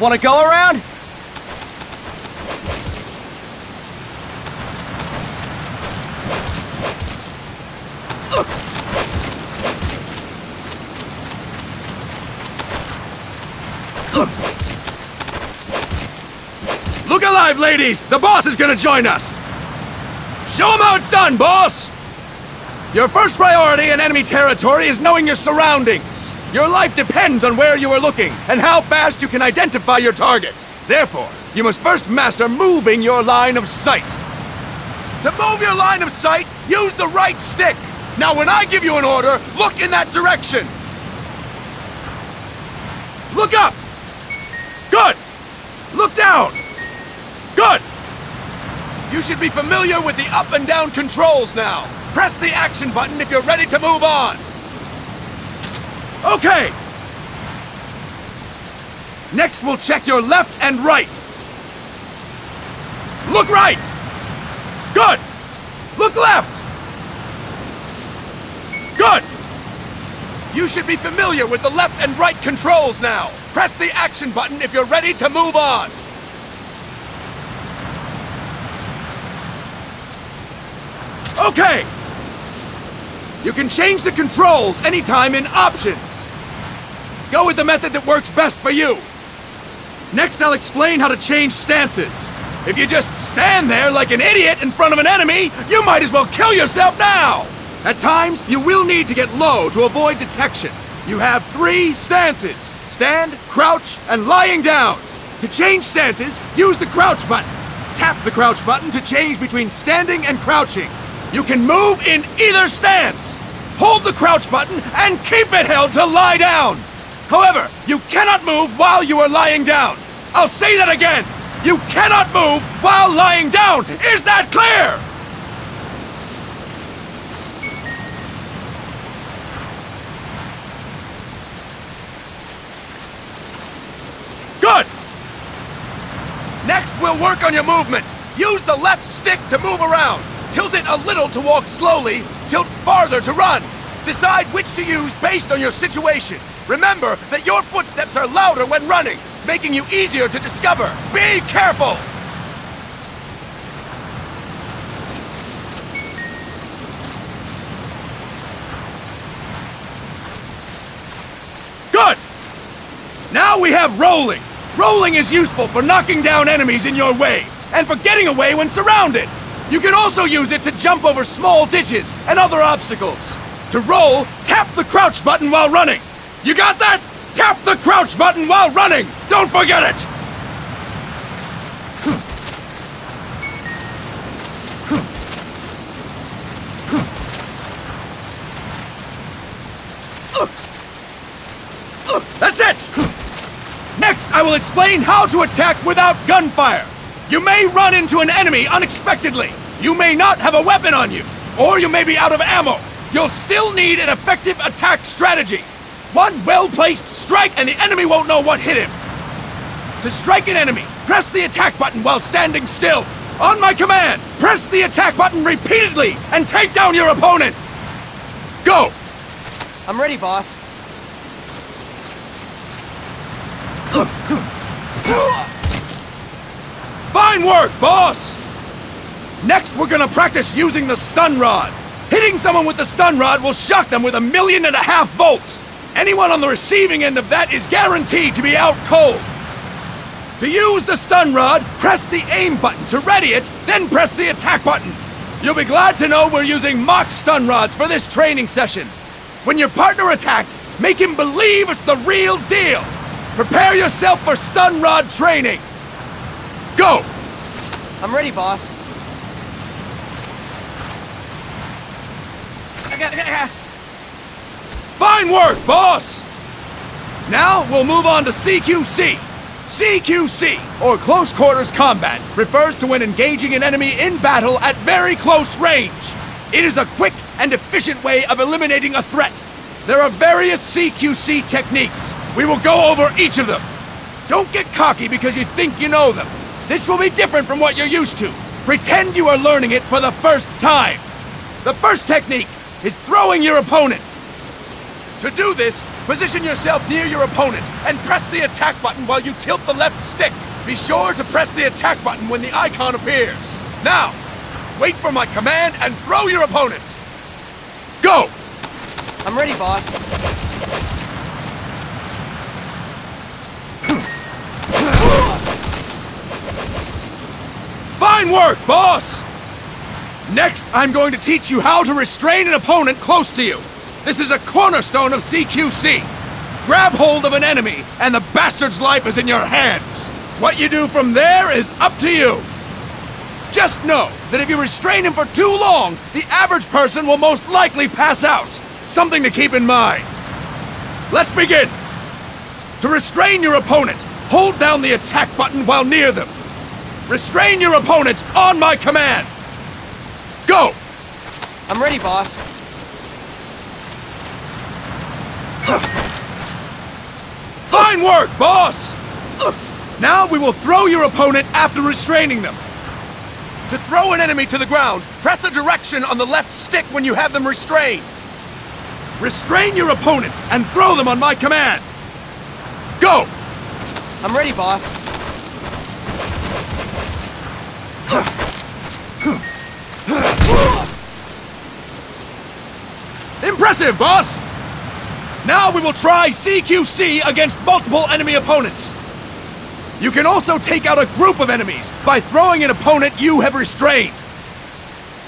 Want to go around? Look alive, ladies! The boss is gonna join us! Show him how it's done, boss! Your first priority in enemy territory is knowing your surroundings. Your life depends on where you are looking and how fast you can identify your targets. Therefore, you must first master moving your line of sight. To move your line of sight, use the right stick. Now when I give you an order, look in that direction. Look up! Good! Look down! Good! You should be familiar with the up and down controls now. Press the action button if you're ready to move on. Okay! Next we'll check your left and right. Look right! Good! Look left! Good! You should be familiar with the left and right controls now. Press the action button if you're ready to move on. Okay! You can change the controls anytime in Options. Go with the method that works best for you. Next, I'll explain how to change stances. If you just stand there like an idiot in front of an enemy, you might as well kill yourself now! At times, you will need to get low to avoid detection. You have 3 stances: stand, crouch, and lying down. To change stances, use the crouch button. Tap the crouch button to change between standing and crouching. You can move in either stance. Hold the crouch button and keep it held to lie down. However, you cannot move while you are lying down. I'll say that again. You cannot move while lying down. Is that clear? Good. Next, we'll work on your movement. Use the left stick to move around. Tilt it a little to walk slowly, tilt farther to run. Decide which to use based on your situation. Remember that your footsteps are louder when running, making you easier to discover. Be careful! Good! Now we have rolling. Rolling is useful for knocking down enemies in your way, and for getting away when surrounded. You can also use it to jump over small ditches and other obstacles. To roll, tap the crouch button while running. You got that? Tap the crouch button while running! Don't forget it! That's it! Next, I will explain how to attack without gunfire. You may run into an enemy unexpectedly. You may not have a weapon on you, or you may be out of ammo. You'll still need an effective attack strategy. One well-placed strike and the enemy won't know what hit him. To strike an enemy, press the attack button while standing still. On my command, press the attack button repeatedly and take down your opponent. Go! I'm ready, boss. Fine work, boss! Next, we're gonna practice using the stun rod. Hitting someone with the stun rod will shock them with 1.5 million volts. Anyone on the receiving end of that is guaranteed to be out cold. To use the stun rod, press the aim button to ready it, then press the attack button. You'll be glad to know we're using mock stun rods for this training session. When your partner attacks, make him believe it's the real deal. Prepare yourself for stun rod training. Go! I'm ready, boss. Fine work, boss! Now we'll move on to CQC. CQC, or Close Quarters Combat, refers to when engaging an enemy in battle at very close range. It is a quick and efficient way of eliminating a threat. There are various CQC techniques. We will go over each of them. Don't get cocky because you think you know them. This will be different from what you're used to. Pretend you are learning it for the first time. The first technique is throwing your opponent. To do this, Position yourself near your opponent and press the attack button while you tilt the left stick. Be sure to press the attack button when the icon appears. Now, wait for my command and throw your opponent. Go! I'm ready, boss. Fine work, boss! Next, I'm going to teach you how to restrain an opponent close to you. This is a cornerstone of CQC. Grab hold of an enemy, and the bastard's life is in your hands. What you do from there is up to you. Just know that if you restrain him for too long, the average person will most likely pass out. Something to keep in mind. Let's begin. To restrain your opponent, hold down the attack button while near them. Restrain your opponent on my command. Go! I'm ready, boss. Fine work, boss! Now we will throw your opponent after restraining them. To throw an enemy to the ground, press a direction on the left stick when you have them restrained. Restrain your opponent and throw them on my command. Go! I'm ready, boss. Impressive, boss! Now we will try CQC against multiple enemy opponents. You can also take out a group of enemies by throwing an opponent you have restrained.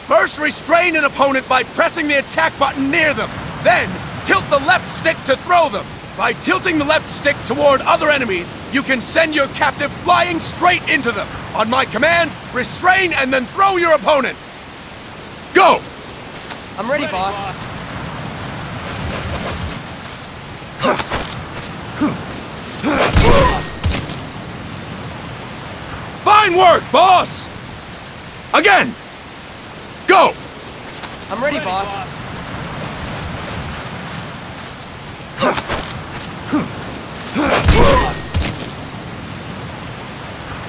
First, restrain an opponent by pressing the attack button near them. Then, tilt the left stick to throw them. By tilting the left stick toward other enemies, you can send your captive flying straight into them. On my command, restrain and then throw your opponent. Go! I'm ready, boss. Fine work, boss! Again! Go! I'm ready, boss.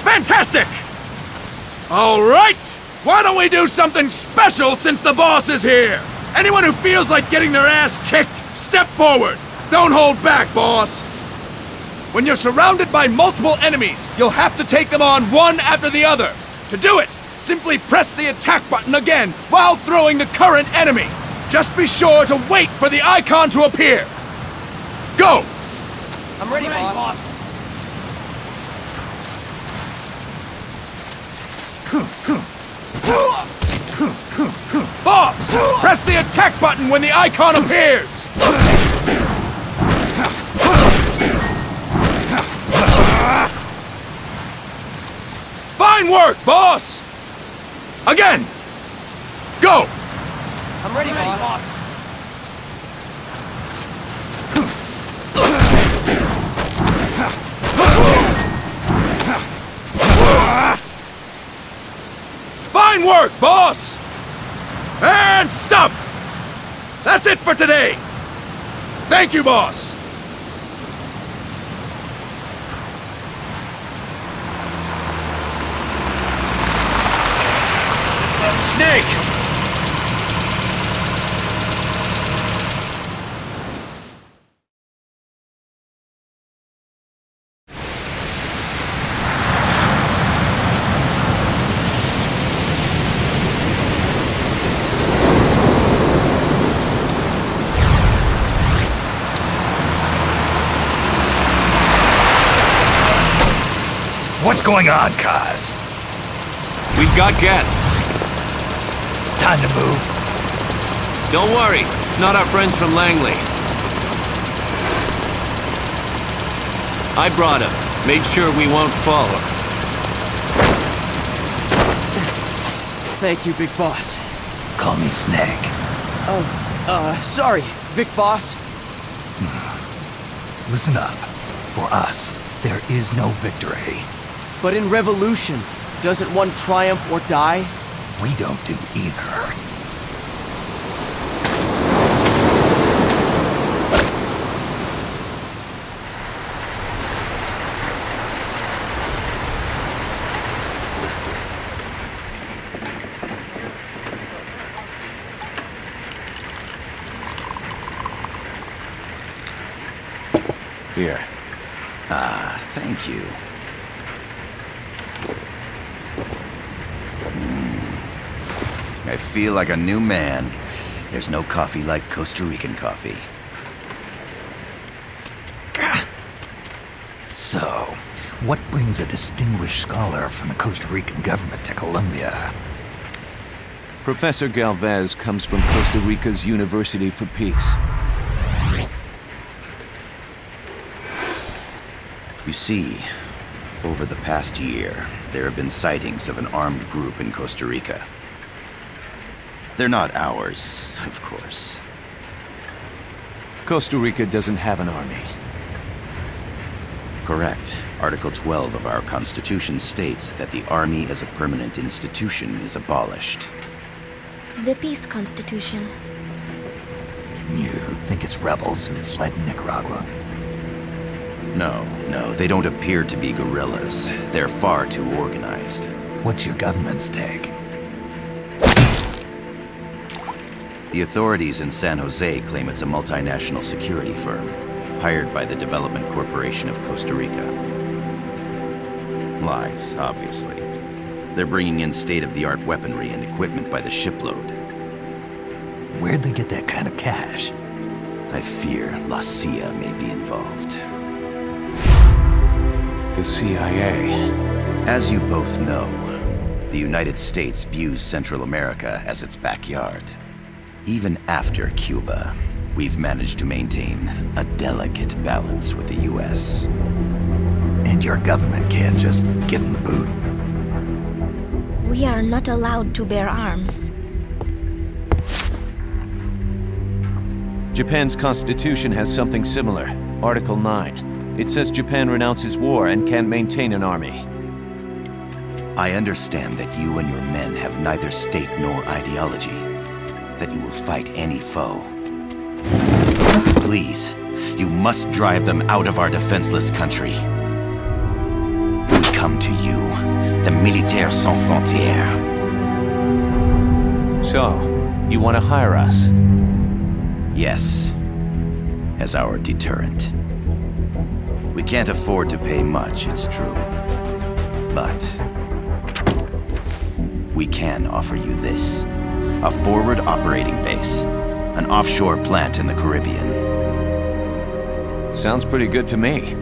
Fantastic! All right! Why don't we do something special since the boss is here? Anyone who feels like getting their ass kicked, step forward! Don't hold back, boss! When you're surrounded by multiple enemies, you'll have to take them on one after the other. To do it, simply press the attack button again while throwing the current enemy. Just be sure to wait for the icon to appear. Go! I'm ready, boss. Boss! Press the attack button when the icon appears! Fine work, boss! Again! Go! I'm ready, boss. Fine work, boss! And stop! That's it for today! Thank you, boss! Snake! What's going on, Kaz? We've got guests. Time to move. Don't worry, it's not our friends from Langley. I brought him. Made sure we won't fall. Thank you, Big Boss. Call me Snake. Sorry, Vic Boss. Listen up. For us, there is no victory. But in Revolution, doesn't one triumph or die? We don't do either. Here. Ah, thank you. I feel like a new man. There's no coffee like Costa Rican coffee. So, what brings a distinguished scholar from the Costa Rican government to Colombia? Professor Galvez comes from Costa Rica's University for Peace. You see, over the past year, there have been sightings of an armed group in Costa Rica. They're not ours, of course. Costa Rica doesn't have an army. Correct. Article 12 of our Constitution states that the Army as a permanent institution is abolished. The Peace Constitution. You think it's rebels who fled Nicaragua? No, they don't appear to be guerrillas. They're far too organized. What's your government's take? The authorities in San Jose claim it's a multinational security firm, hired by the Development Corporation of Costa Rica. Lies, obviously. They're bringing in state-of-the-art weaponry and equipment by the shipload. Where'd they get that kind of cash? I fear La CIA may be involved. The CIA. As you both know, the United States views Central America as its backyard. Even after Cuba, we've managed to maintain a delicate balance with the US. And your government can't just give them the boot? We are not allowed to bear arms. Japan's constitution has something similar. Article 9. It says Japan renounces war and can't maintain an army. I understand that you and your men have neither state nor ideology. That you will fight any foe. Please, you must drive them out of our defenseless country. We come to you, the Militaires Sans Frontières. So, you want to hire us? Yes, as our deterrent. We can't afford to pay much, it's true. But we can offer you this. A forward operating base. An offshore plant in the Caribbean. Sounds pretty good to me.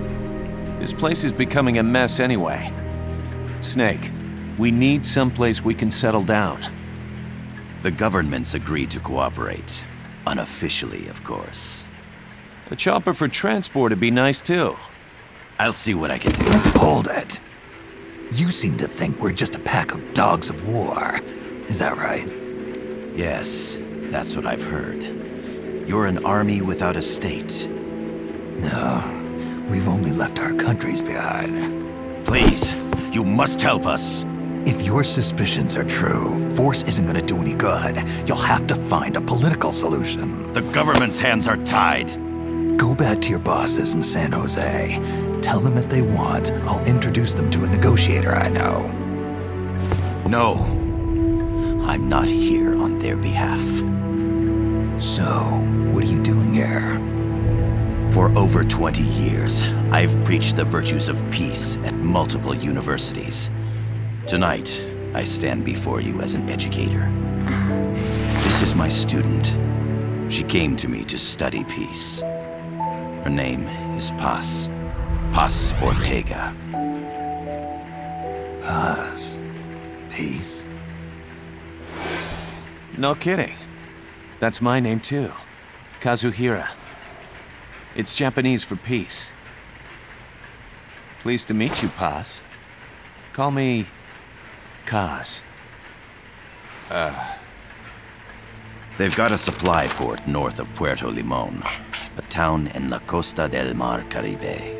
This place is becoming a mess anyway. Snake, we need someplace we can settle down. The governments agreed to cooperate. Unofficially, of course. A chopper for transport would be nice too. I'll see what I can do. Hold it. You seem to think we're just a pack of dogs of war. Is that right? Yes, that's what I've heard. You're an army without a state. No, we've only left our countries behind. Please, you must help us. If your suspicions are true, force isn't gonna do any good. You'll have to find a political solution. The government's hands are tied. Go back to your bosses in San Jose. Tell them if they want, I'll introduce them to a negotiator I know. No. I'm not here on their behalf. So, what are you doing here? For over 20 years, I've preached the virtues of peace at multiple universities. Tonight, I stand before you as an educator. This is my student. She came to me to study peace. Her name is Paz. Paz Ortega. Paz. Peace? No kidding. That's my name too. Kazuhira. It's Japanese for peace. Pleased to meet you, Paz. Call me Kaz. They've got a supply port north of Puerto Limon, a town in La Costa del Mar Caribe.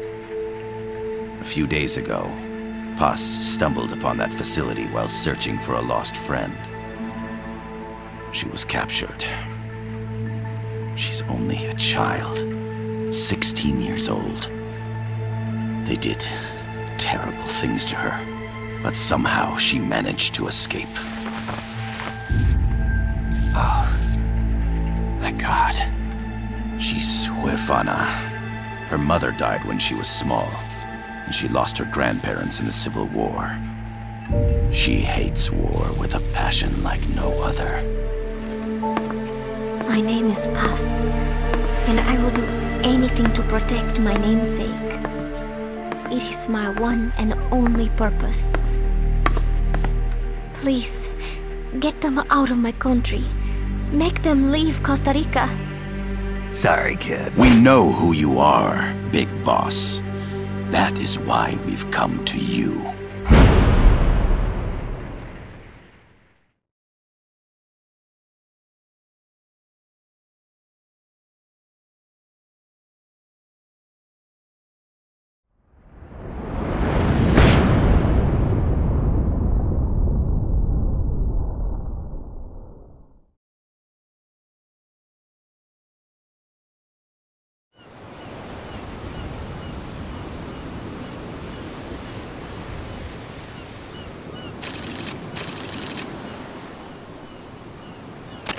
A few days ago, Paz stumbled upon that facility while searching for a lost friend. She was captured. She's only a child, 16 years old. They did terrible things to her, but somehow she managed to escape. Oh, thank God. She's huérfana. Her mother died when she was small, and she lost her grandparents in the Civil War. She hates war with a passion like no other. My name is Paz, and I will do anything to protect my namesake. It is my one and only purpose. Please, get them out of my country. Make them leave Costa Rica. Sorry, kid. We know who you are, Big Boss. That is why we've come to you.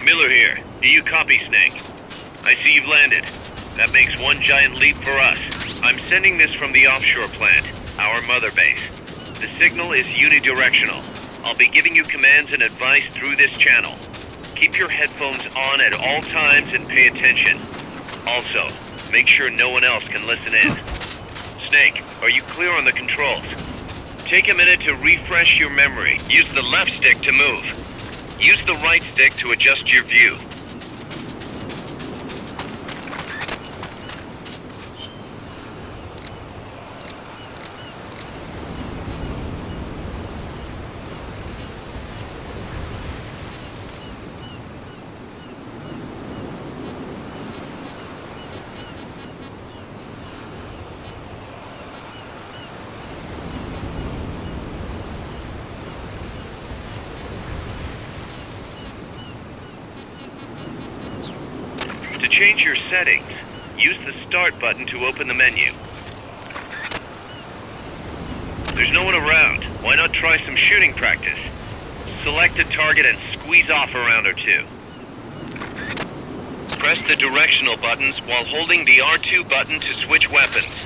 Miller here. Do you copy, Snake? I see you've landed. That makes one giant leap for us. I'm sending this from the offshore plant, our mother base. The signal is unidirectional. I'll be giving you commands and advice through this channel. Keep your headphones on at all times and pay attention. Also, make sure no one else can listen in. Snake, are you clear on the controls? Take a minute to refresh your memory. Use the left stick to move. Use the right stick to adjust your view. To change your settings, use the Start button to open the menu. There's no one around. Why not try some shooting practice? Select a target and squeeze off a round or two. Press the directional buttons while holding the R2 button to switch weapons.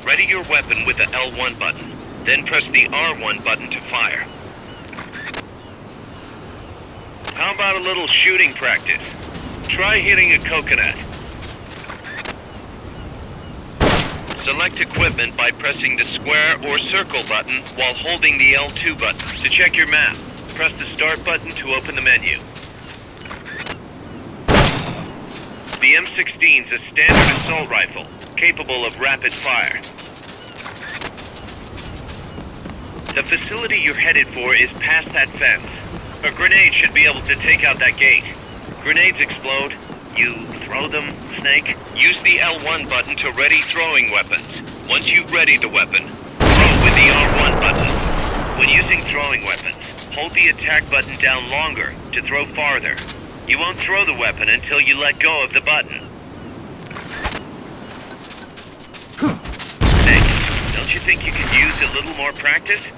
Ready your weapon with the L1 button, then press the R1 button to fire. How about a little shooting practice? Try hitting a coconut. Select equipment by pressing the square or circle button while holding the L2 button. To check your map, press the Start button to open the menu. The M16's a standard assault rifle, capable of rapid fire. The facility you're headed for is past that fence. A grenade should be able to take out that gate. Grenades explode. You throw them, Snake? Use the L1 button to ready throwing weapons. Once you've readied the weapon, throw with the R1 button. When using throwing weapons, hold the attack button down longer to throw farther. You won't throw the weapon until you let go of the button. Snake, don't you think you could use a little more practice?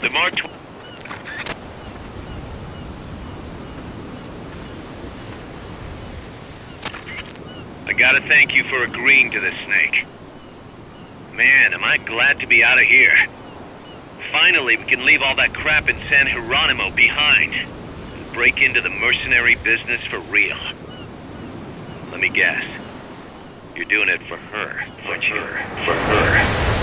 The Mark II. I gotta thank you for agreeing to this, Snake. Man, am I glad to be out of here. Finally, we can leave all that crap in San Geronimo behind and break into the mercenary business for real. Let me guess. You're doing it for her, aren't you? For her.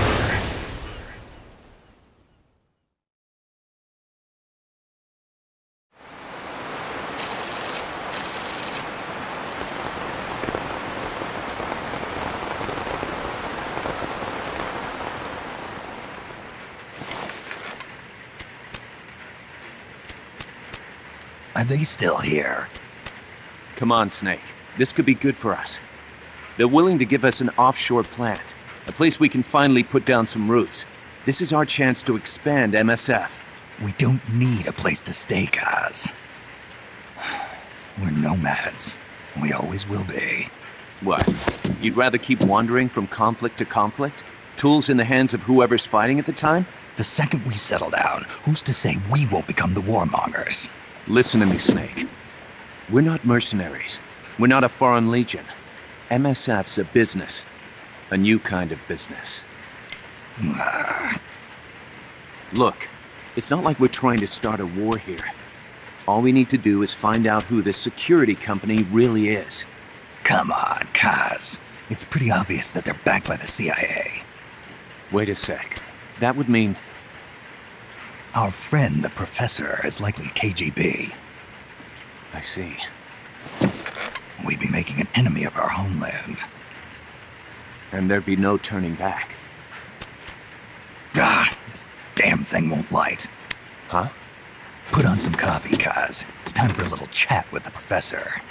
Are they still here? Come on, Snake. This could be good for us. They're willing to give us an offshore plant, a place we can finally put down some roots. This is our chance to expand MSF. We don't need a place to stay, guys. We're nomads. We always will be. What? You'd rather keep wandering from conflict to conflict? tools in the hands of whoever's fighting at the time? The second we settle down, who's to say we won't become the warmongers? Listen to me, Snake. We're not mercenaries. We're not a foreign legion. MSF's a business. A new kind of business. Look, it's not like we're trying to start a war here. All we need to do is find out who this security company really is. Come on, Kaz. It's pretty obvious that they're backed by the CIA. Wait a sec. That would mean... Our friend, the Professor, is likely KGB. I see. We'd be making an enemy of our homeland. And there'd be no turning back. This damn thing won't light. Huh? Put on some coffee, Kaz. It's time for a little chat with the Professor.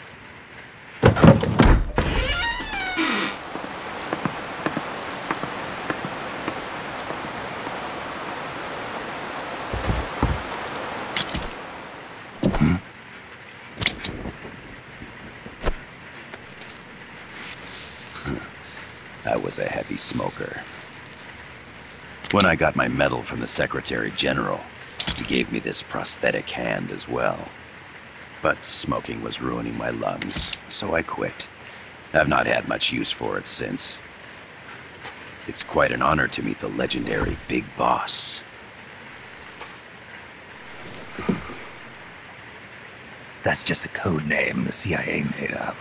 I was a heavy smoker. When I got my medal from the Secretary General, he gave me this prosthetic hand as well. But smoking was ruining my lungs, so I quit. I've not had much use for it since. It's quite an honor to meet the legendary Big Boss. That's just a code name the CIA made up.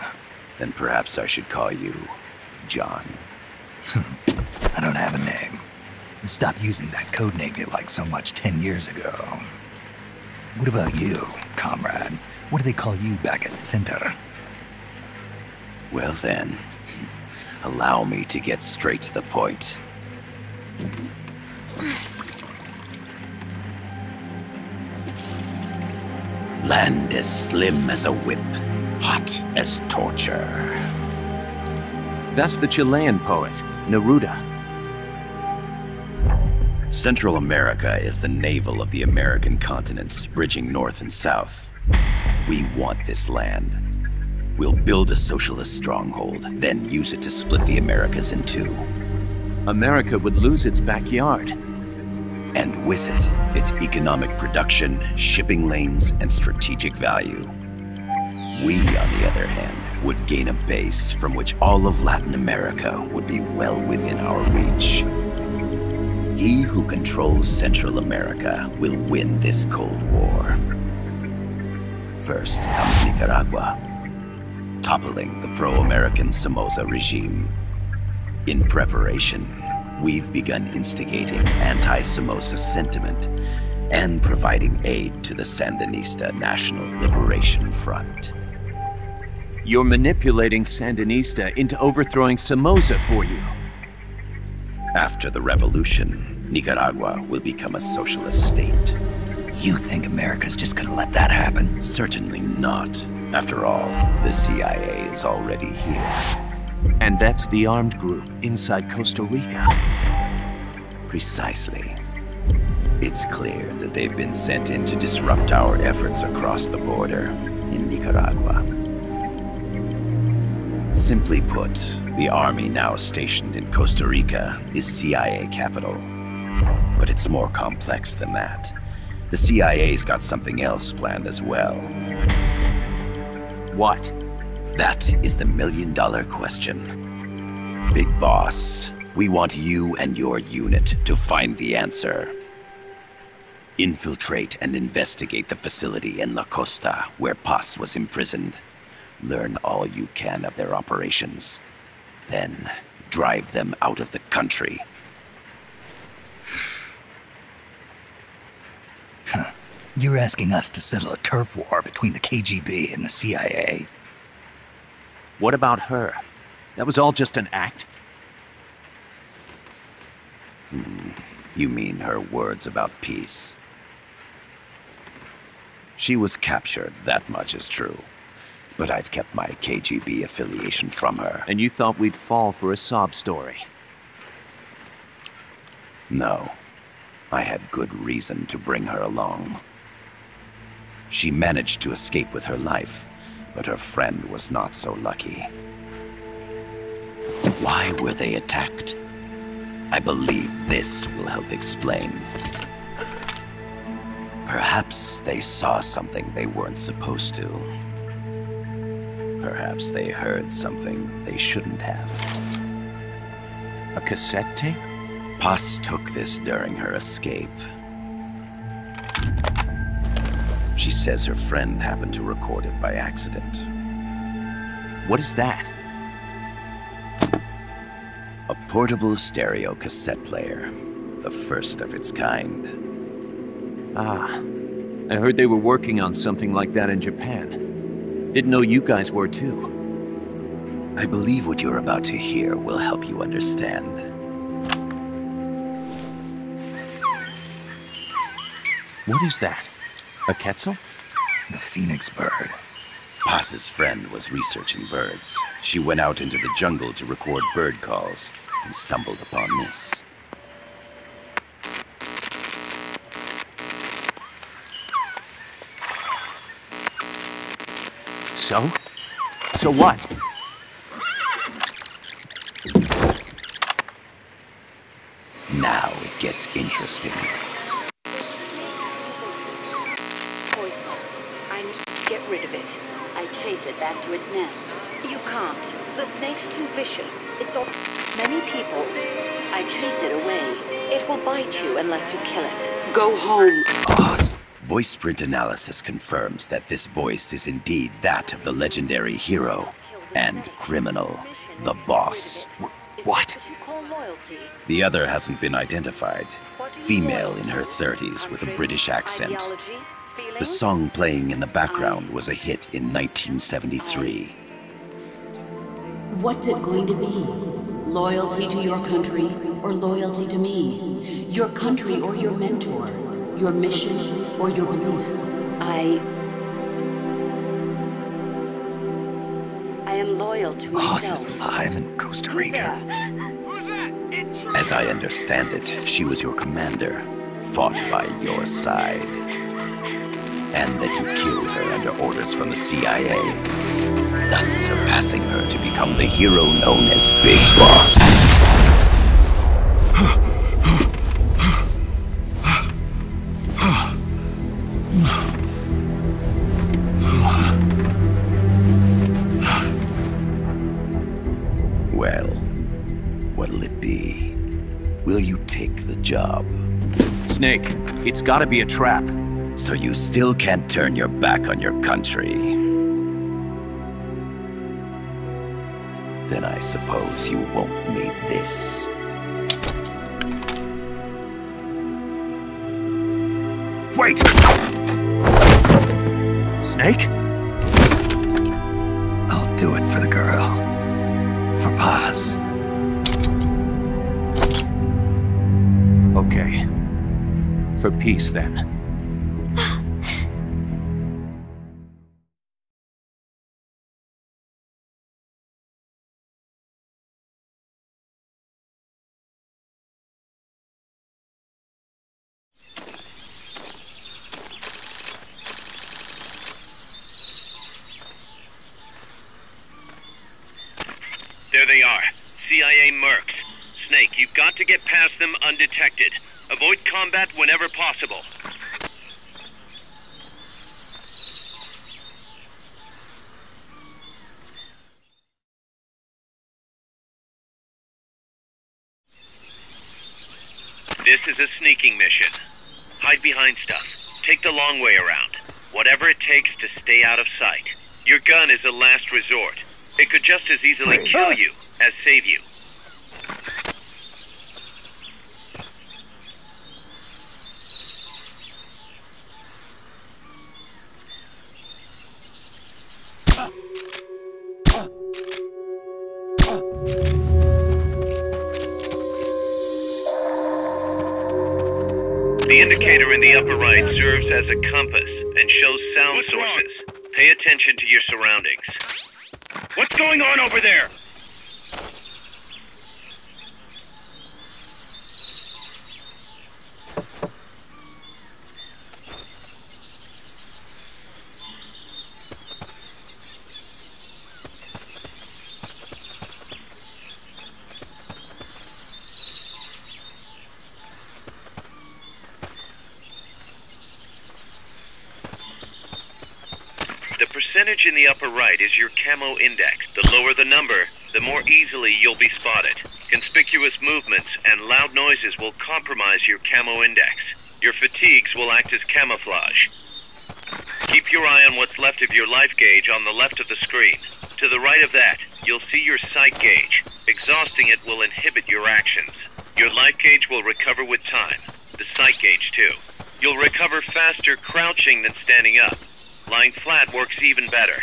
Then perhaps I should call you John. I don't have a name. Stop using that code name you liked so much 10 years ago. What about you, comrade? What do they call you back at Center? Well then, allow me to get straight to the point. Land as slim as a whip, hot as torture. That's the Chilean poet, Neruda. Central America is the navel of the American continents, bridging north and south. We want this land. We'll build a socialist stronghold, then use it to split the Americas in two. America would lose its backyard. And with it, its economic production, shipping lanes, and strategic value. We, on the other hand, would gain a base from which all of Latin America would be well within our reach. He who controls Central America will win this Cold War. First comes Nicaragua, toppling the pro-American Somoza regime. In preparation, we've begun instigating anti-Somoza sentiment and providing aid to the Sandinista National Liberation Front. You're manipulating Sandinista into overthrowing Somoza for you. After the revolution, Nicaragua will become a socialist state. You think America's just gonna let that happen? Certainly not. After all, the CIA is already here. And that's the armed group inside Costa Rica. Precisely. It's clear that they've been sent in to disrupt our efforts across the border in Nicaragua. Simply put, the army now stationed in Costa Rica is CIA capital. But it's more complex than that. The CIA's got something else planned as well. What? That is the million-dollar question. Big Boss, we want you and your unit to find the answer. Infiltrate and investigate the facility in La Costa where Paz was imprisoned. Learn all you can of their operations. Then, drive them out of the country. You're asking us to settle a turf war between the KGB and the CIA? What about her? That was all just an act? You mean her words about peace? She was captured, that much is true. But I've kept my KGB affiliation from her. And you thought we'd fall for a sob story? No. I had good reason to bring her along. She managed to escape with her life, but her friend was not so lucky. Why were they attacked? I believe this will help explain. Perhaps they saw something they weren't supposed to. Perhaps they heard something they shouldn't have. A cassette tape? Paz took this during her escape. She says her friend happened to record it by accident. What is that? A portable stereo cassette player. The first of its kind. Ah, I heard they were working on something like that in Japan. Didn't know you guys were too. I believe what you're about to hear will help you understand. What is that? A quetzal? The phoenix bird. Paz's friend was researching birds. She went out into the jungle to record bird calls and stumbled upon this. So? So what? Now it gets interesting. Poisonous. I need to get rid of it. I chase it back to its nest. You can't. The snake's too vicious. It's all many people. I chase it away. It will bite you unless you kill it. Go home. Boss. Voice print analysis confirms that this voice is indeed that of the legendary hero and criminal, the boss. What? The other hasn't been identified. Female in her 30s with a British accent. The song playing in the background was a hit in 1973. What's it going to be? Loyalty to your country or loyalty to me? Your country or your mentor? Your mission or your beliefs? I am loyal to Boss myself. is alive in Costa Rica. As I understand it, she was your commander, fought by your side. And that you killed her under orders from the CIA, thus surpassing her to become the hero known as Big Boss. Well, what'll it be? Will you take the job? Snake, it's gotta be a trap. So you still can't turn your back on your country? Then I suppose you won't need this. Wait! Snake? I'll do it for the girl. For Paz. Okay. For peace, then. There they are. CIA mercs. Snake, you've got to get past them undetected. Avoid combat whenever possible. This is a sneaking mission. Hide behind stuff. Take the long way around. Whatever it takes to stay out of sight. Your gun is a last resort. It could just as easily kill you as save you. The indicator in the upper right serves as a compass and shows sound sources. Pay attention to your surroundings. What's going on over there? percentage in the upper right is your camo index. The lower the number, the more easily you'll be spotted. Conspicuous movements and loud noises will compromise your camo index. Your fatigues will act as camouflage. Keep your eye on what's left of your life gauge on the left of the screen. To the right of that, you'll see your sight gauge. Exhausting it will inhibit your actions. Your life gauge will recover with time. The sight gauge too. You'll recover faster crouching than standing up. Lying flat works even better.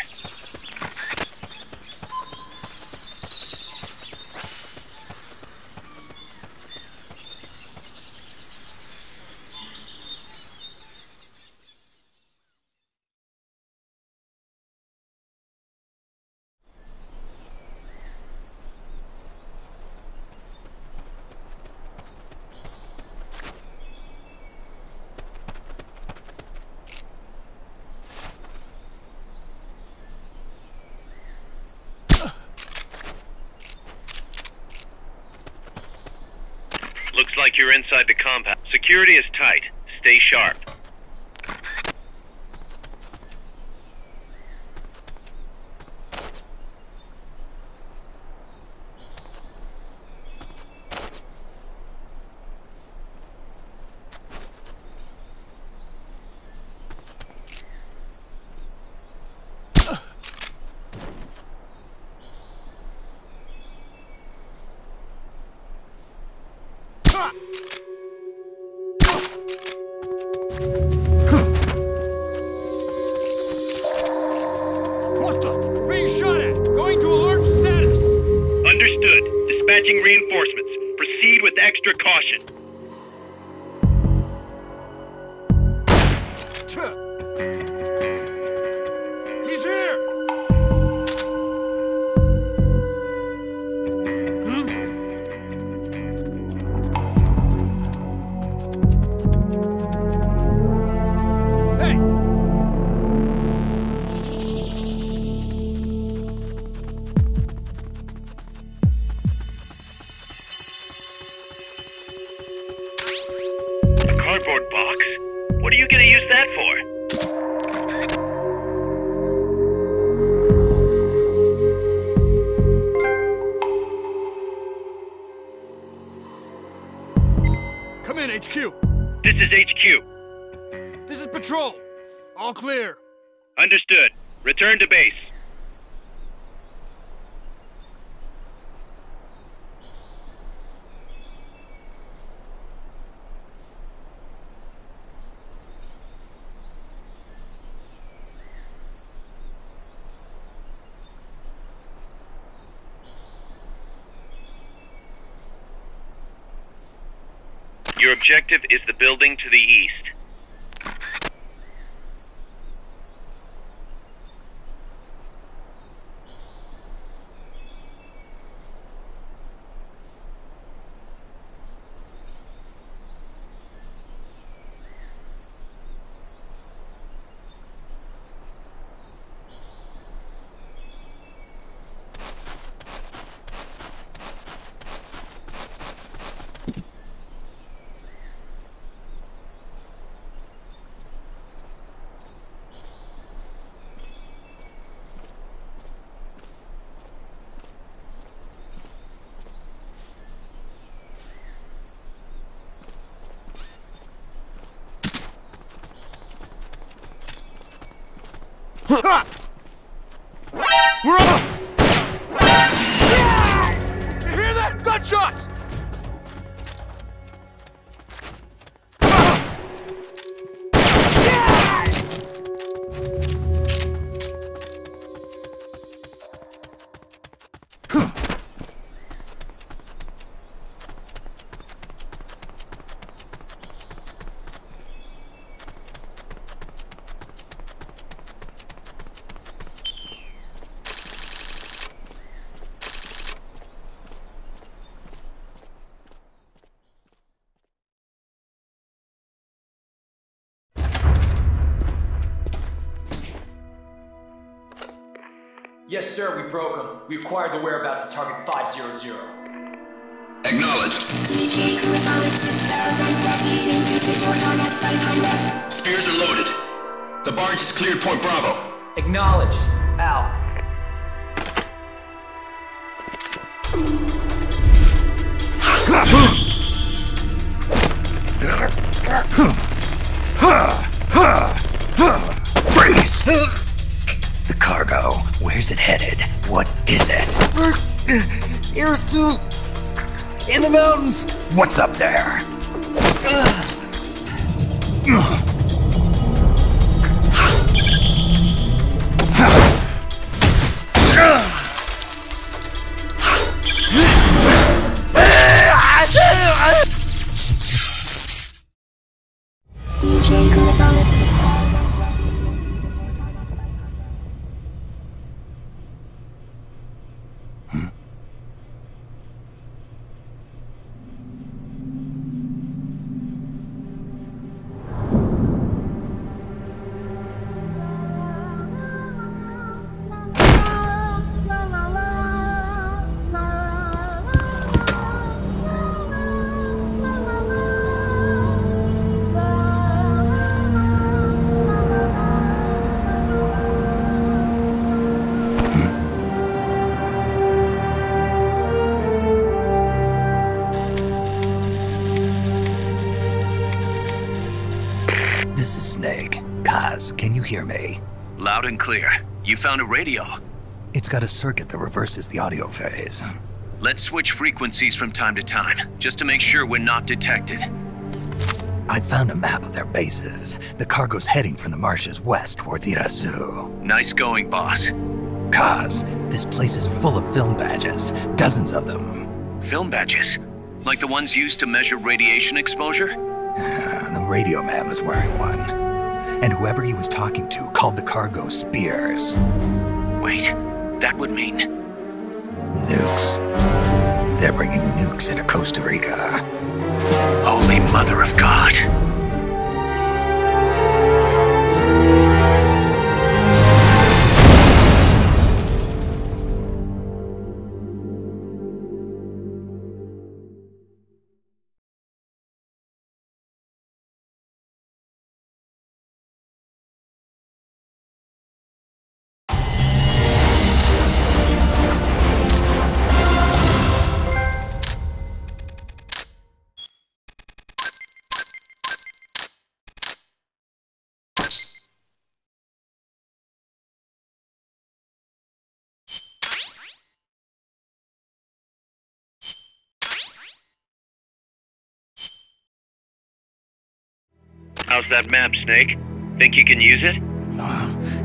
Looks like you're inside the compound. Security is tight. Stay sharp. What the? Being shot at! Going to alert status! Understood. Dispatching reinforcements. Proceed with extra caution. He's here! Hey! A cardboard box? What are you gonna use that for? Come in, HQ. This is HQ. This is Patrol. All clear. Understood. Return to base. Your objective is the building to the east. Ha! We're up! You hear that? Gunshots! Yes, sir, we broke them. We acquired the whereabouts of target 500. Acknowledged. Spears are loaded. The barge has cleared Point Bravo. Acknowledged. Out. Freeze! The cargo, where's it headed? What is it? Air suit! In the mountains! What's up there? DJ Gonzalez. This is Snake. Kaz, can you hear me? Loud and clear. You found a radio. It's got a circuit that reverses the audio phase. Let's switch frequencies from time to time, just to make sure we're not detected. I found a map of their bases. The cargo's heading from the marshes west towards Irasu. Nice going, boss. Kaz, this place is full of film badges. Dozens of them. Film badges? Like the ones used to measure radiation exposure? The radio man was wearing one. And whoever he was talking to called the cargo Spears. Wait, that would mean... Nukes. They're bringing nukes into Costa Rica. Holy Mother of God. How's that map, Snake? Think you can use it?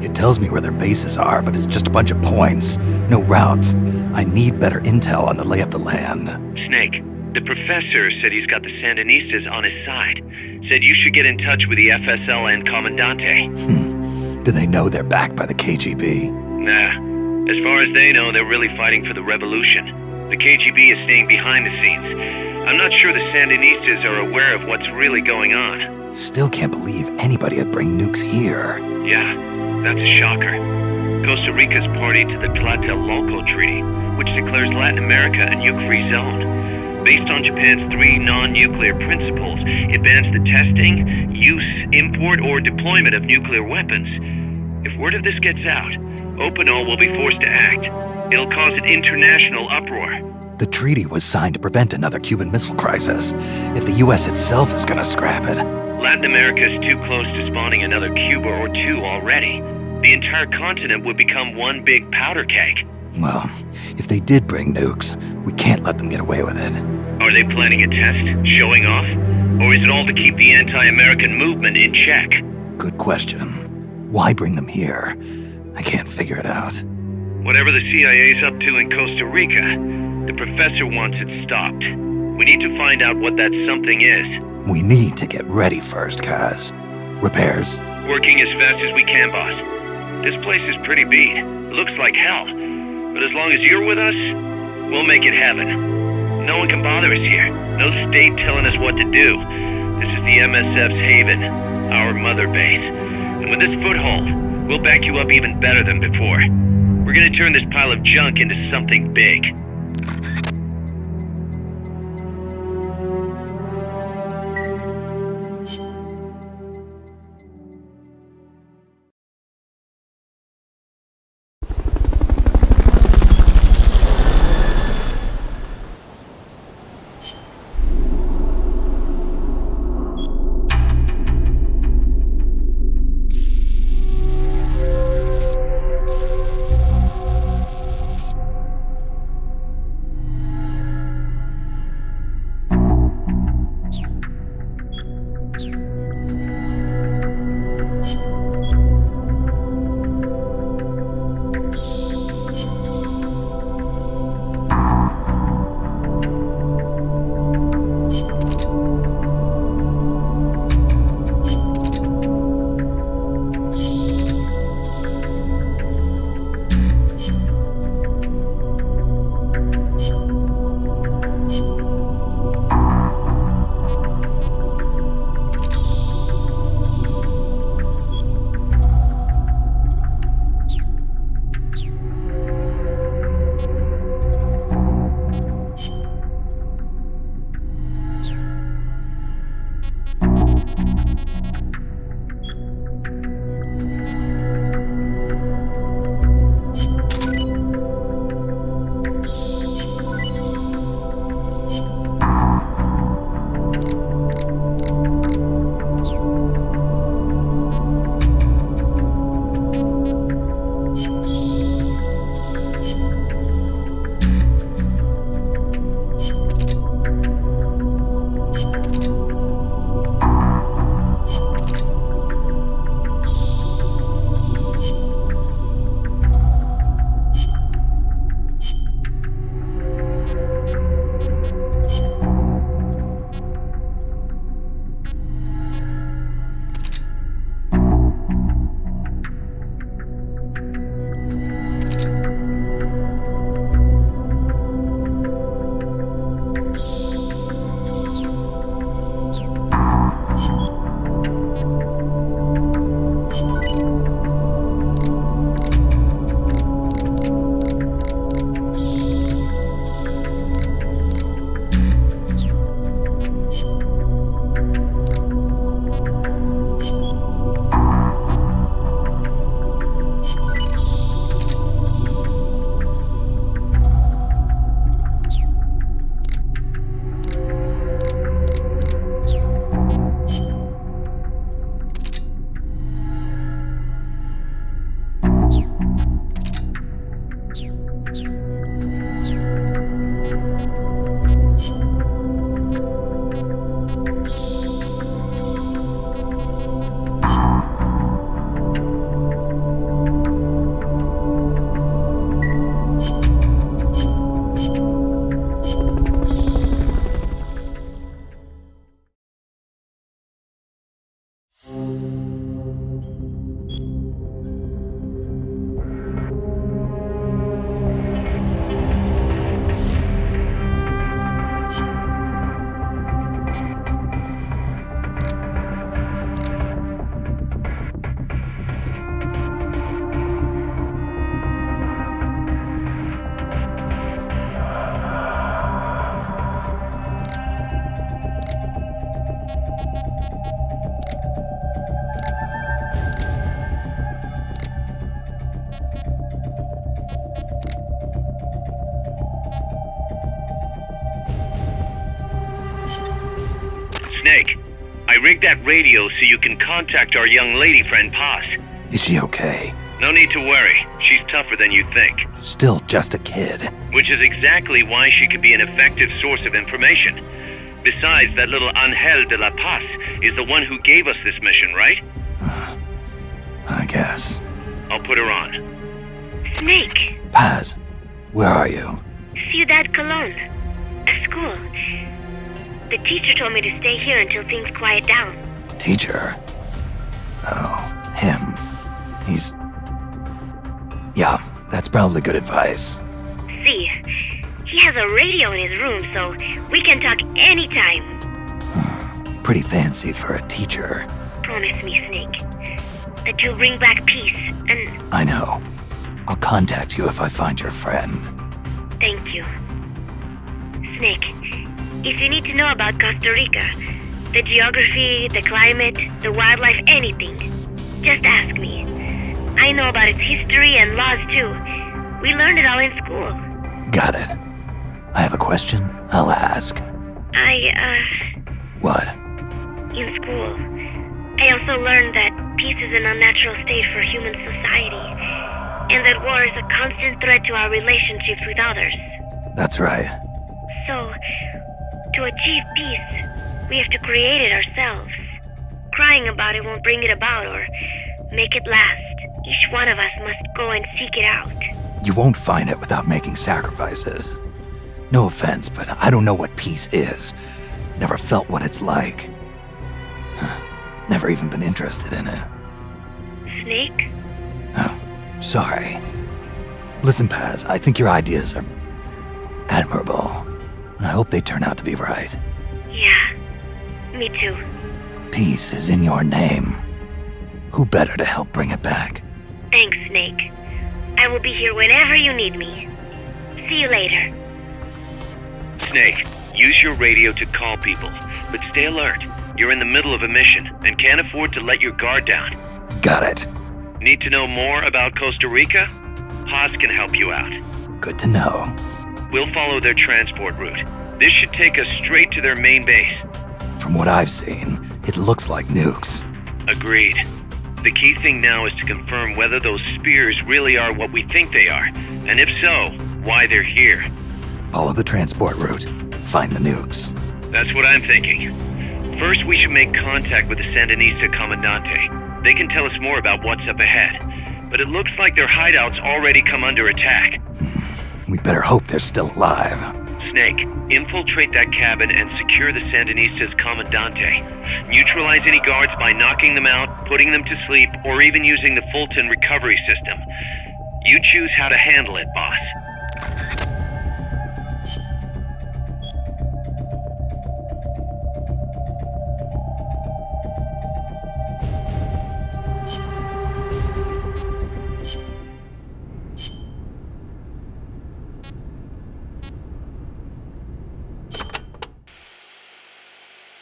It tells me where their bases are, but it's just a bunch of points. No routes. I need better intel on the lay of the land. Snake, the professor said he's got the Sandinistas on his side. Said you should get in touch with the FSL and Commandante. Do they know they're backed by the KGB? Nah. As far as they know, they're really fighting for the revolution. The KGB is staying behind the scenes. I'm not sure the Sandinistas are aware of what's really going on. Still can't believe anybody would bring nukes here. Yeah, that's a shocker. Costa Rica's party to the Tlatelolco Treaty, which declares Latin America a nuke-free zone. Based on Japan's 3 non-nuclear principles, it bans the testing, use, import, or deployment of nuclear weapons. If word of this gets out, Opano will be forced to act. It'll cause an international uproar. The treaty was signed to prevent another Cuban Missile Crisis. If the U.S. itself is gonna scrap it... Latin America is too close to spawning another Cuba or two already. The entire continent would become one big powder keg. Well, if they did bring nukes, we can't let them get away with it. Are they planning a test? Showing off? Or is it all to keep the anti-American movement in check? Good question. Why bring them here? I can't figure it out. Whatever the CIA's up to in Costa Rica, the professor wants it stopped. We need to find out what that something is. We need to get ready first, Kaz. Repairs? Working as fast as we can, boss. This place is pretty beat. Looks like hell. But as long as you're with us, we'll make it heaven. No one can bother us here. No state telling us what to do. This is the MSF's haven, our mother base. And with this foothold, we'll back you up even better than before. We're gonna turn this pile of junk into something big. Snake, I rigged that radio so you can contact our young lady friend Paz. Is she okay? No need to worry. She's tougher than you think. Still just a kid. Which is exactly why she could be an effective source of information. Besides, that little Angel de la Paz is the one who gave us this mission, right? I guess. I'll put her on. Snake. Paz, where are you? Ciudad Colon. A school. The teacher told me to stay here until things quiet down. Teacher? Oh, him. He's... Yeah, that's probably good advice. See, he has a radio in his room, so we can talk anytime. Pretty fancy for a teacher. Promise me, Snake, that you'll bring back peace, and... I know. I'll contact you if I find your friend. Thank you. Snake, if you need to know about Costa Rica, the geography, the climate, the wildlife, anything, just ask me. I know about its history and laws too. We learned it all in school. Got it. I have a question. I'll ask. What? In school, I also learned that peace is an unnatural state for human society, and that war is a constant threat to our relationships with others. That's right. So, to achieve peace, we have to create it ourselves. Crying about it won't bring it about or make it last. Each one of us must go and seek it out. You won't find it without making sacrifices. No offense, but I don't know what peace is. Never felt what it's like. Never even been interested in it. Snake? Oh, sorry. Listen, Paz, I think your ideas are admirable. And I hope they turn out to be right. Yeah, me too. Peace is in your name. Who better to help bring it back? Thanks, Snake. I will be here whenever you need me. See you later. Snake, use your radio to call people, but stay alert. You're in the middle of a mission and can't afford to let your guard down. Got it. Need to know more about Costa Rica? Paz can help you out. Good to know. We'll follow their transport route. This should take us straight to their main base. From what I've seen, it looks like nukes. Agreed. The key thing now is to confirm whether those spears really are what we think they are, and if so, why they're here. Follow the transport route. Find the nukes. That's what I'm thinking. First, we should make contact with the Sandinista Comandante. They can tell us more about what's up ahead. But it looks like their hideout's already come under attack. We better hope they're still alive. Snake, infiltrate that cabin and secure the Sandinista's Comandante. Neutralize any guards by knocking them out, putting them to sleep, or even using the Fulton recovery system. You choose how to handle it, boss.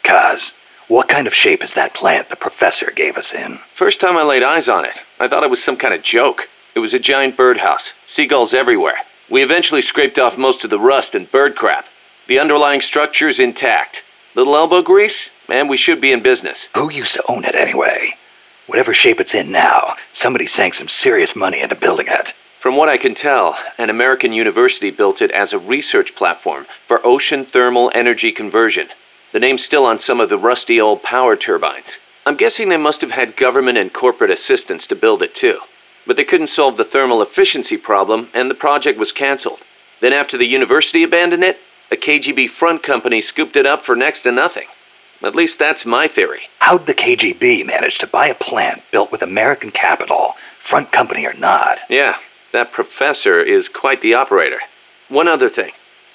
Kaz, what kind of shape is that plant the professor gave us in? First time I laid eyes on it, I thought it was some kind of joke. It was a giant birdhouse, seagulls everywhere. We eventually scraped off most of the rust and bird crap. The underlying structure's intact. Little elbow grease? Man, we should be in business. Who used to own it anyway? Whatever shape it's in now, somebody sank some serious money into building it. From what I can tell, an American university built it as a research platform for ocean thermal energy conversion. The name's still on some of the rusty old power turbines. I'm guessing they must have had government and corporate assistance to build it too. But they couldn't solve the thermal efficiency problem, and the project was canceled. Then after the university abandoned it, a KGB front company scooped it up for next to nothing. At least that's my theory. How'd the KGB manage to buy a plant built with American capital, front company or not? Yeah, that professor is quite the operator. One other thing.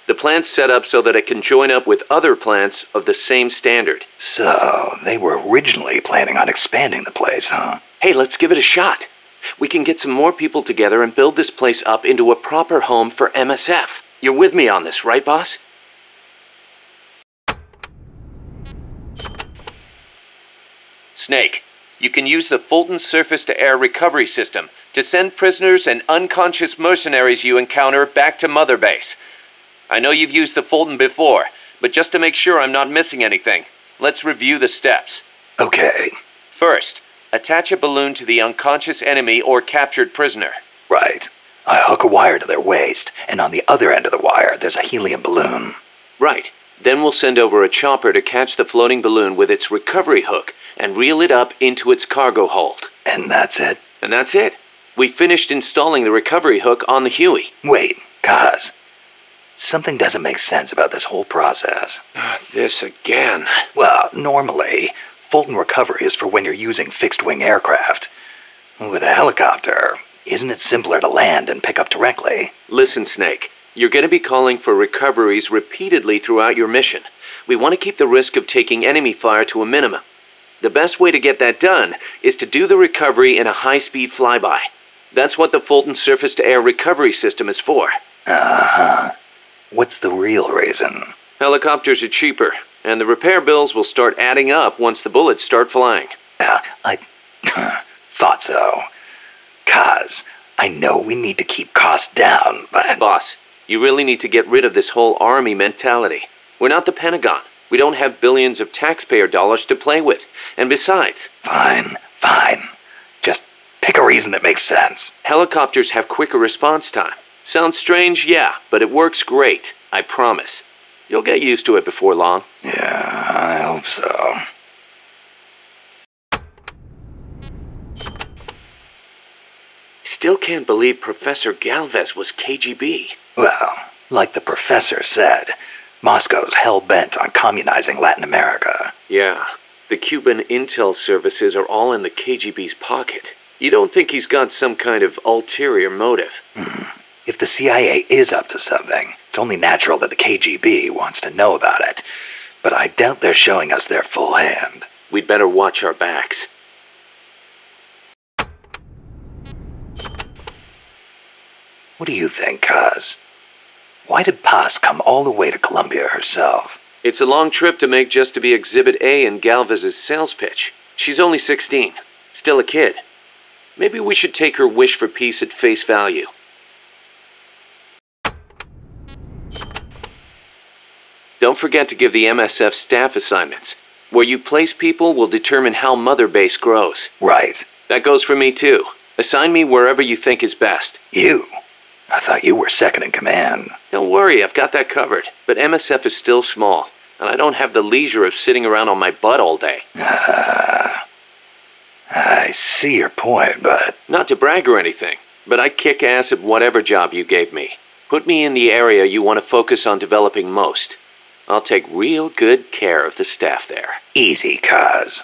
The plant's set up so that it can join up with other plants of the same standard. So, they were originally planning on expanding the place, huh? Hey, let's give it a shot. We can get some more people together and build this place up into a proper home for MSF. You're with me on this, right, boss? Snake, you can use the Fulton surface-to-air recovery system to send prisoners and unconscious mercenaries you encounter back to Mother Base. I know you've used the Fulton before, but just to make sure I'm not missing anything, Let's review the steps. Okay. First, attach a balloon to the unconscious enemy or captured prisoner. Right. I hook a wire to their waist, and on the other end of the wire, there's a helium balloon. Right. Then we'll send over a chopper to catch the floating balloon with its recovery hook and reel it up into its cargo hold. And that's it? And that's it. We finished installing the recovery hook on the Huey. Wait, Kaz. Something doesn't make sense about this whole process. This again. Well, normally, Fulton recovery is for when you're using fixed-wing aircraft. With a helicopter, isn't it simpler to land and pick up directly? Listen, Snake. You're going to be calling for recoveries repeatedly throughout your mission. We want to keep the risk of taking enemy fire to a minimum. The best way to get that done is to do the recovery in a high-speed flyby. That's what the Fulton surface-to-air recovery system is for. Uh-huh. What's the real reason? Helicopters are cheaper, and the repair bills will start adding up once the bullets start flying. I thought so. Kaz, I know we need to keep costs down, but... Boss, you really need to get rid of this whole army mentality. We're not the Pentagon. We don't have billions of taxpayer dollars to play with. And besides... Fine. Just pick a reason that makes sense. Helicopters have quicker response time. Sounds strange, yeah, but it works great. I promise. You'll get used to it before long. Yeah, I hope so. Still can't believe Professor Galvez was KGB. Well, like the professor said, Moscow's hell-bent on communizing Latin America. Yeah, the Cuban intel services are all in the KGB's pocket. You don't think he's got some kind of ulterior motive? If the CIA is up to something, it's only natural that the KGB wants to know about it. But I doubt they're showing us their full hand. We'd better watch our backs. What do you think, Kaz? Why did Paz come all the way to Colombia herself? It's a long trip to make just to be Exhibit A in Galvez's sales pitch. She's only 16, still a kid. Maybe we should take her wish for peace at face value. Don't forget to give the MSF staff assignments. Where you place people will determine how Mother Base grows. Right. That goes for me too. Assign me wherever you think is best. You? I thought you were second in command. Don't worry, I've got that covered. But MSF is still small, and I don't have the leisure of sitting around on my butt all day. I see your point, but... Not to brag or anything, but I kick ass at whatever job you gave me. Put me in the area you want to focus on developing most. I'll take real good care of the staff there. Easy, Kaz.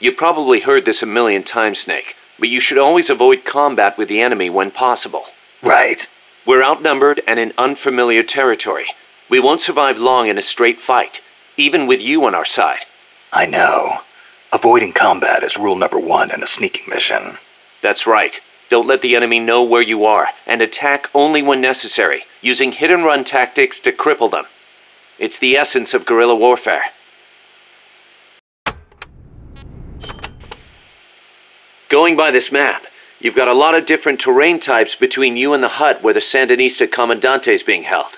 You probably heard this a million times, Snake, but you should always avoid combat with the enemy when possible. Right. We're outnumbered and in unfamiliar territory. We won't survive long in a straight fight, even with you on our side. I know. Avoiding combat is rule number 1 in a sneaking mission. That's right. Don't let the enemy know where you are, and attack only when necessary, using hit-and-run tactics to cripple them. It's the essence of guerrilla warfare. Going by this map, you've got a lot of different terrain types between you and the hut where the Sandinista Comandante is being held.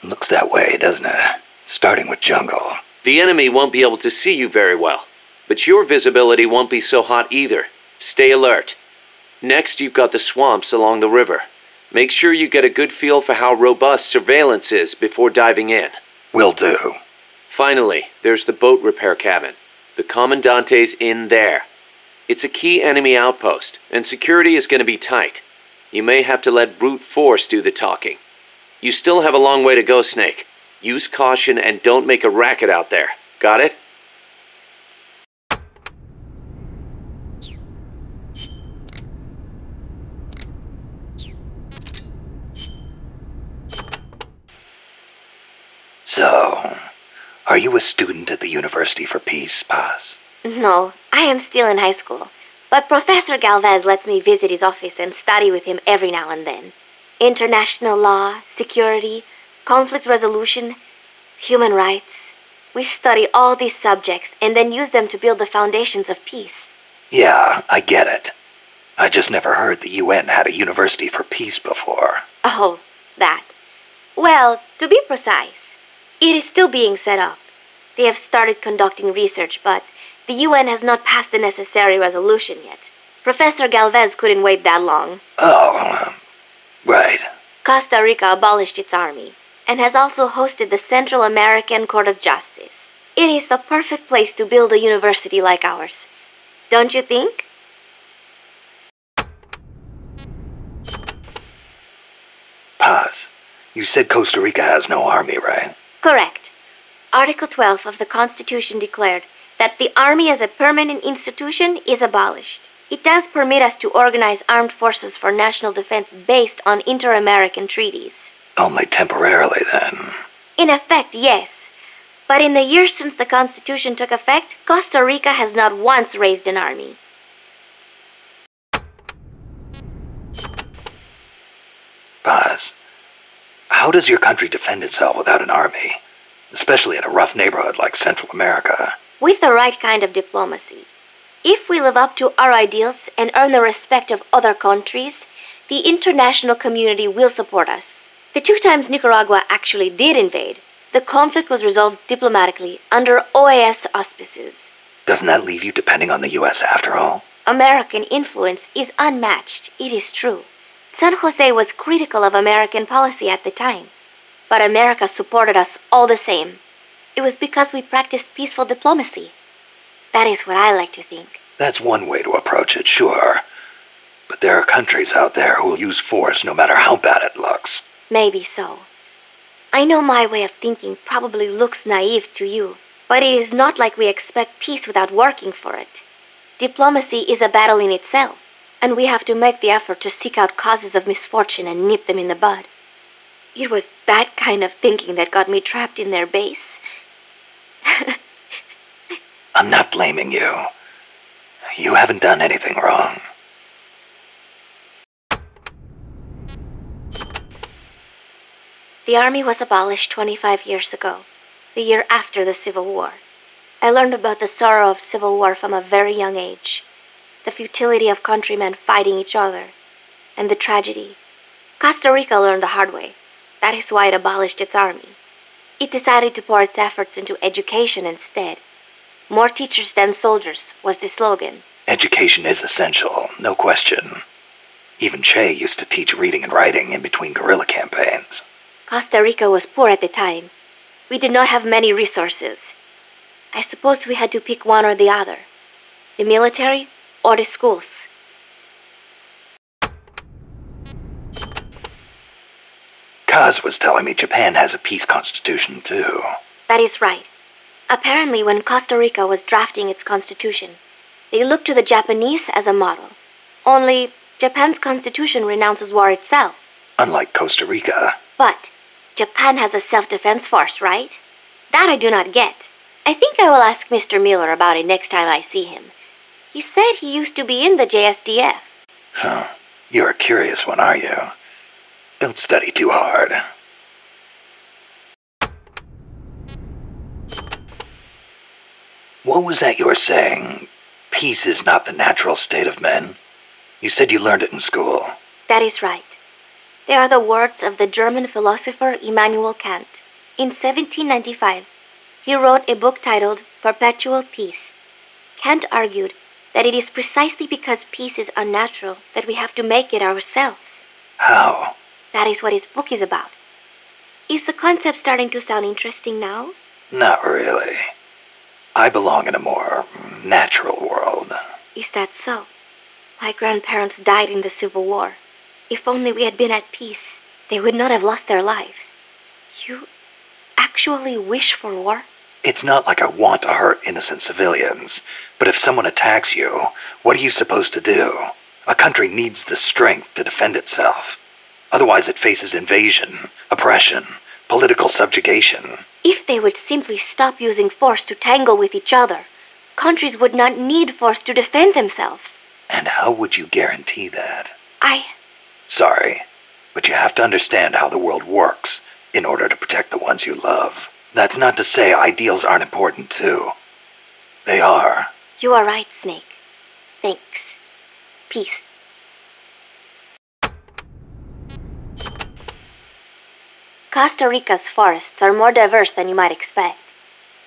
Looks that way, doesn't it? Starting with jungle. The enemy won't be able to see you very well, but your visibility won't be so hot either. Stay alert. Next, you've got the swamps along the river. Make sure you get a good feel for how robust surveillance is before diving in. Will do. Finally, there's the boat repair cabin. The Commandante's in there. It's a key enemy outpost, and security is going to be tight. You may have to let brute force do the talking. You still have a long way to go, Snake. Use caution and don't make a racket out there. Got it? So, are you a student at the University for Peace, Paz? No, I am still in high school. But Professor Galvez lets me visit his office and study with him every now and then. International law, security, conflict resolution, human rights. We study all these subjects and then use them to build the foundations of peace. Yeah, I get it. I just never heard the UN had a University for Peace before. Oh, that. Well, to be precise, it is still being set up. They have started conducting research, but the UN has not passed the necessary resolution yet. Professor Galvez couldn't wait that long. Oh, right. Costa Rica abolished its army and has also hosted the Central American Court of Justice. It is the perfect place to build a university like ours. Don't you think? Paz, you said Costa Rica has no army, right? Correct. Article 12 of the Constitution declared that the Army as a permanent institution is abolished. It does permit us to organize armed forces for national defense based on inter-American treaties. Only temporarily, then. In effect, yes. But in the years since the Constitution took effect, Costa Rica has not once raised an army. Paz, how does your country defend itself without an army? Especially in a rough neighborhood like Central America. With the right kind of diplomacy. If we live up to our ideals and earn the respect of other countries, the international community will support us. The 2 times Nicaragua actually did invade, the conflict was resolved diplomatically under OAS auspices. Doesn't that leave you depending on the U.S. after all? American influence is unmatched, it is true. San Jose was critical of American policy at the time. But America supported us all the same. It was because we practiced peaceful diplomacy. That is what I like to think. That's one way to approach it, sure. But there are countries out there who will use force no matter how bad it looks. Maybe so. I know my way of thinking probably looks naive to you, but it is not like we expect peace without working for it. Diplomacy is a battle in itself, and we have to make the effort to seek out causes of misfortune and nip them in the bud. It was that kind of thinking that got me trapped in their base. I'm not blaming you. You haven't done anything wrong. The army was abolished 25 years ago, the year after the Civil War. I learned about the sorrow of civil war from a very young age, the futility of countrymen fighting each other, and the tragedy. Costa Rica learned the hard way. That is why it abolished its army. It decided to pour its efforts into education instead. More teachers than soldiers was the slogan. Education is essential, no question. Even Che used to teach reading and writing in between guerrilla campaigns. Costa Rica was poor at the time. We did not have many resources. I suppose we had to pick one or the other. The military or the schools. Kaz was telling me Japan has a peace constitution, too. That is right. Apparently, when Costa Rica was drafting its constitution, they looked to the Japanese as a model. Only, Japan's constitution renounces war itself. Unlike Costa Rica. But, Japan has a self-defense force, right? That I do not get. I think I will ask Mr. Miller about it next time I see him. He said he used to be in the JSDF. Huh. You're a curious one, are you? Don't study too hard. What was that you were saying? Peace is not the natural state of men? You said you learned it in school. That is right. They are the words of the German philosopher Immanuel Kant. In 1795, he wrote a book titled Perpetual Peace. Kant argued that it is precisely because peace is unnatural that we have to make it ourselves. How? That is what his book is about. Is the concept starting to sound interesting now? Not really. I belong in a more natural world. Is that so? My grandparents died in the Civil War. If only we had been at peace, they would not have lost their lives. You actually wish for war? It's not like I want to hurt innocent civilians, but if someone attacks you, what are you supposed to do? A country needs the strength to defend itself. Otherwise it faces invasion, oppression, political subjugation. If they would simply stop using force to tangle with each other, countries would not need force to defend themselves. And how would you guarantee that? Sorry, but you have to understand how the world works in order to protect the ones you love. That's not to say ideals aren't important too. They are. You are right, Snake. Thanks. Peace. Costa Rica's forests are more diverse than you might expect.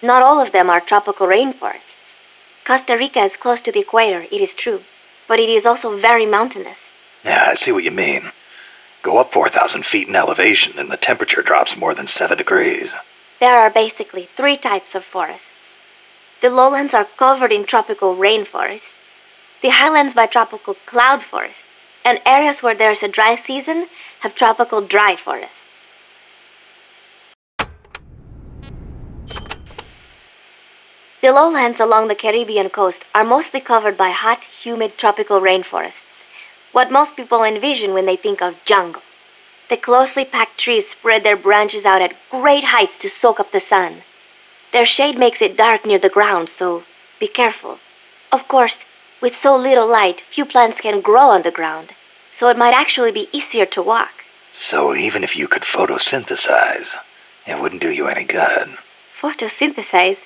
Not all of them are tropical rainforests. Costa Rica is close to the equator, it is true, but it is also very mountainous. Yeah, I see what you mean. Go up 4,000 feet in elevation and the temperature drops more than 7 degrees. There are basically 3 types of forests. The lowlands are covered in tropical rainforests, the highlands by tropical cloud forests, and areas where there is a dry season have tropical dry forests. The lowlands along the Caribbean coast are mostly covered by hot, humid tropical rainforests, what most people envision when they think of jungle. The closely packed trees spread their branches out at great heights to soak up the sun. Their shade makes it dark near the ground, so be careful. Of course, with so little light, few plants can grow on the ground, so it might actually be easier to walk. So even if you could photosynthesize, it wouldn't do you any good. Photosynthesize?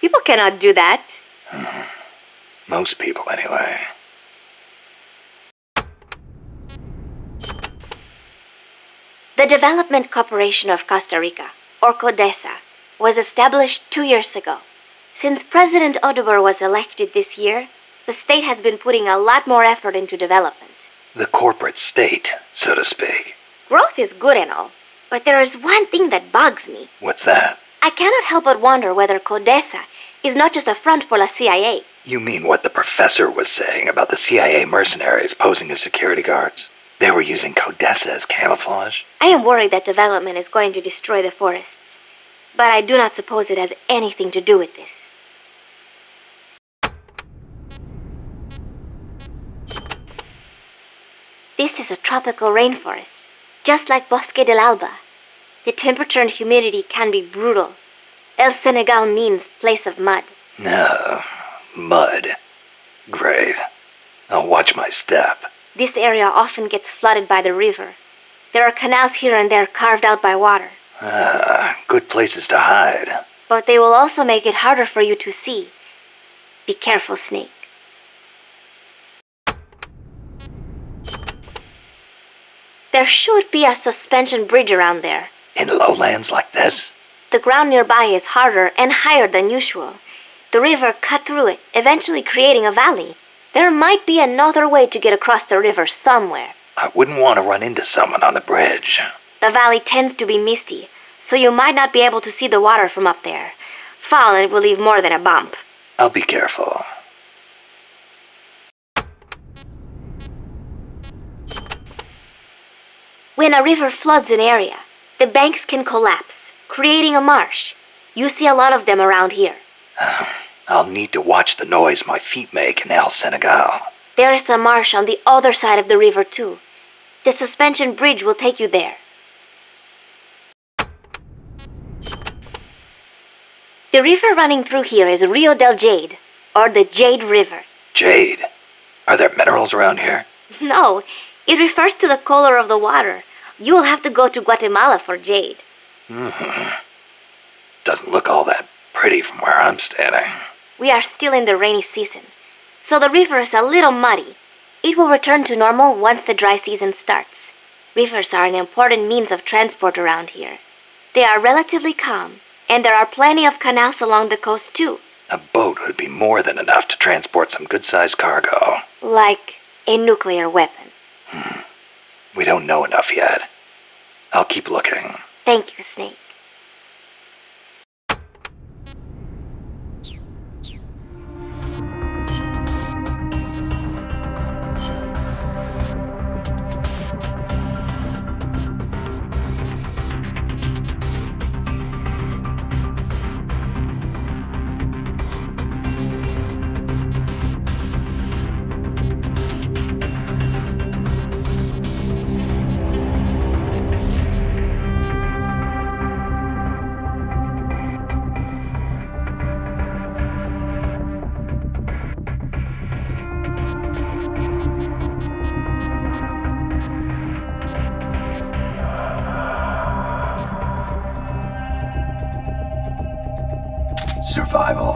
People cannot do that. Most people, anyway. The Development Corporation of Costa Rica, or CODESA, was established 2 years ago. Since President Odubor was elected this year, the state has been putting a lot more effort into development. The corporate state, so to speak. Growth is good and all, but there is one thing that bugs me. What's that? I cannot help but wonder whether CODESA is not just a front for the CIA. You mean what the professor was saying about the CIA mercenaries posing as security guards? They were using CODESA as camouflage? I am worried that development is going to destroy the forests, but I do not suppose it has anything to do with this. This is a tropical rainforest, just like Bosque del Alba. The temperature and humidity can be brutal. El Senegal means place of mud. No, mud. Great. I'll watch my step. This area often gets flooded by the river. There are canals here and there carved out by water. Good places to hide. But they will also make it harder for you to see. Be careful, Snake. There should be a suspension bridge around there. In lowlands like this? The ground nearby is harder and higher than usual. The river cut through it, eventually creating a valley. There might be another way to get across the river somewhere. I wouldn't want to run into someone on the bridge. The valley tends to be misty, so you might not be able to see the water from up there. Fall and it will leave more than a bump. I'll be careful. When a river floods an area, the banks can collapse, creating a marsh. You see a lot of them around here. I'll need to watch the noise my feet make in El Senegal. There is a marsh on the other side of the river too. The suspension bridge will take you there. The river running through here is Rio del Jade, or the Jade River. Jade? Are there minerals around here? No, it refers to the color of the water. You will have to go to Guatemala for jade. Doesn't look all that pretty from where I'm standing. We are still in the rainy season, so the river is a little muddy. It will return to normal once the dry season starts. Rivers are an important means of transport around here. They are relatively calm, and there are plenty of canals along the coast too. A boat would be more than enough to transport some good-sized cargo. Like a nuclear weapon. We don't know enough yet. I'll keep looking. Thank you, Snake. Survival.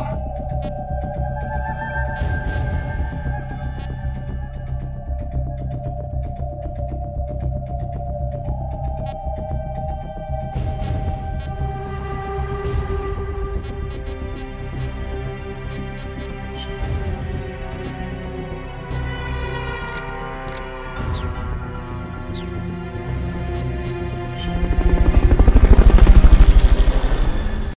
Airsuit.